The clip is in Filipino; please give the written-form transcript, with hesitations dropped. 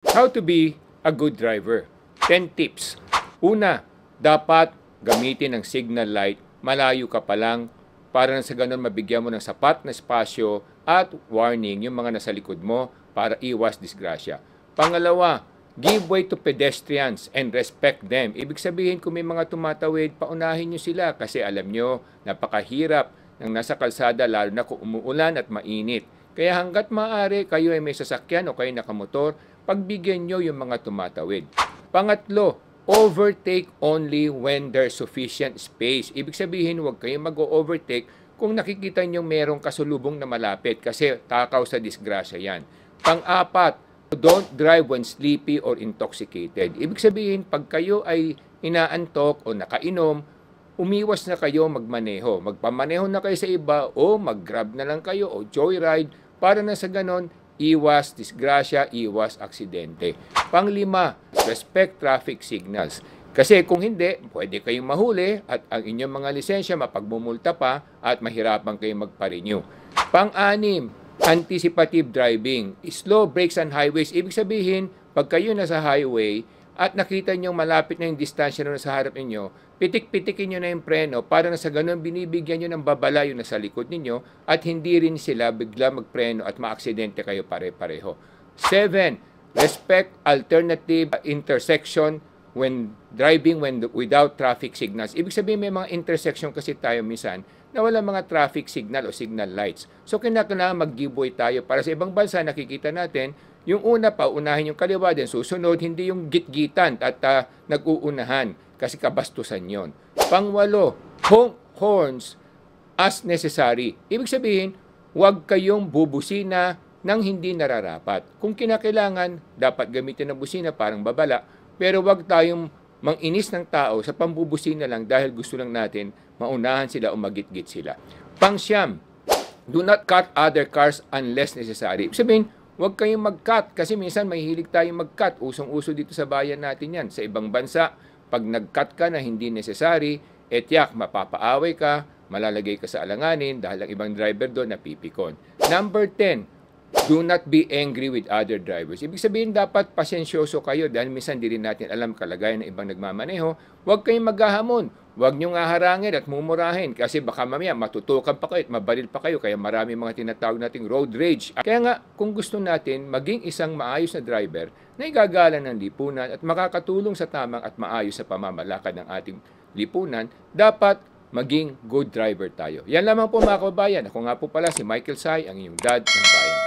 How to be a good driver. 10 tips. Una, dapat gamitin ang signal light. Malayo ka pa lang para na sa ganun mabigyan mo ng sapat na espasyo at warning yung mga nasa likod mo para iwas disgrasya. Pangalawa, give way to pedestrians and respect them. Ibig sabihin kung may mga tumatawid, paunahin nyo sila kasi alam nyo, napakahirap ng nasa kalsada lalo na kung umuulan at mainit. Kaya hanggat maaari kayo ay may sasakyan o kayo nakamotor, pagbigyan nyo yung mga tumatawid. Pangatlo, overtake only when there's sufficient space. Ibig sabihin, huwag kayong mag-overtake kung nakikita nyo merong kasulubong na malapit kasi takaw sa disgrasya yan. Pang-apat, don't drive when sleepy or intoxicated. Ibig sabihin, pag kayo ay inaantok o nakainom, umiwas na kayo magmaneho. Magpamaneho na kayo sa iba o mag-grab na lang kayo o joyride para na sa ganon, iwas disgrasya, iwas aksidente. Panglima, respect traffic signals. Kasi kung hindi, pwede kayong mahuli at ang inyong mga lisensya mapagmumulta pa at mahirapan kayong magpa-renew. Pang-anim, anticipative driving. Slow brakes on highways. Ibig sabihin, pag kayo nasa highway at nakita nyo malapit na yung distansya na sa harap ninyo, pitik-pitikin nyo na yung preno para na sa ganun binibigyan nyo ng babala yung nasa likod ninyo at hindi rin sila bigla magpreno at maaksidente kayo pare-pareho. 7. Respect alternative intersection when driving without traffic signals. Ibig sabihin may mga intersection kasi tayo minsan na wala mga traffic signal o signal lights. So kinakailangan mag-giveaway tayo para sa ibang bansa nakikita natin yung una pa, unahin yung kaliwa din, susunod, hindi yung gitgitan at nag-uunahan kasi kabastusan yon. Pangwalo, honk horns as necessary. Ibig sabihin, huwag kayong bubusina nang hindi nararapat. Kung kinakailangan, dapat gamitin ng busina parang babala, pero huwag tayong manginis ng tao sa pambubusina lang dahil gusto lang natin maunahan sila o magitgit sila. Pangsyam, do not cut other cars unless necessary. Ibig sabihin, huwag kayong mag-cut kasi minsan may hilig tayong mag-cut. Usong-uso dito sa bayan natin yan. Sa ibang bansa, pag nag-cut ka na hindi necessary, etiyak, mapapaaway ka, malalagay ka sa alanganin dahil ang ibang driver doon napipikon. Number 10, do not be angry with other drivers. Ibig sabihin, dapat pasensyoso kayo dahil minsan di rin natin alam kalagayan ng ibang nagmamaneho. Huwag kayong maghahamon. Huwag nyo nga harangin at mumurahin kasi baka mamaya matutukan pa kayo at mabaril pa kayo kaya marami mga tinatawag nating road rage. Kaya nga, kung gusto natin maging isang maayos na driver na igagala ng lipunan at makakatulong sa tamang at maayos sa pamamalakad ng ating lipunan, dapat maging good driver tayo. Yan lamang po mga kababayan. Ako nga po pala si Michael Sai, ang iyong dad ng bayan.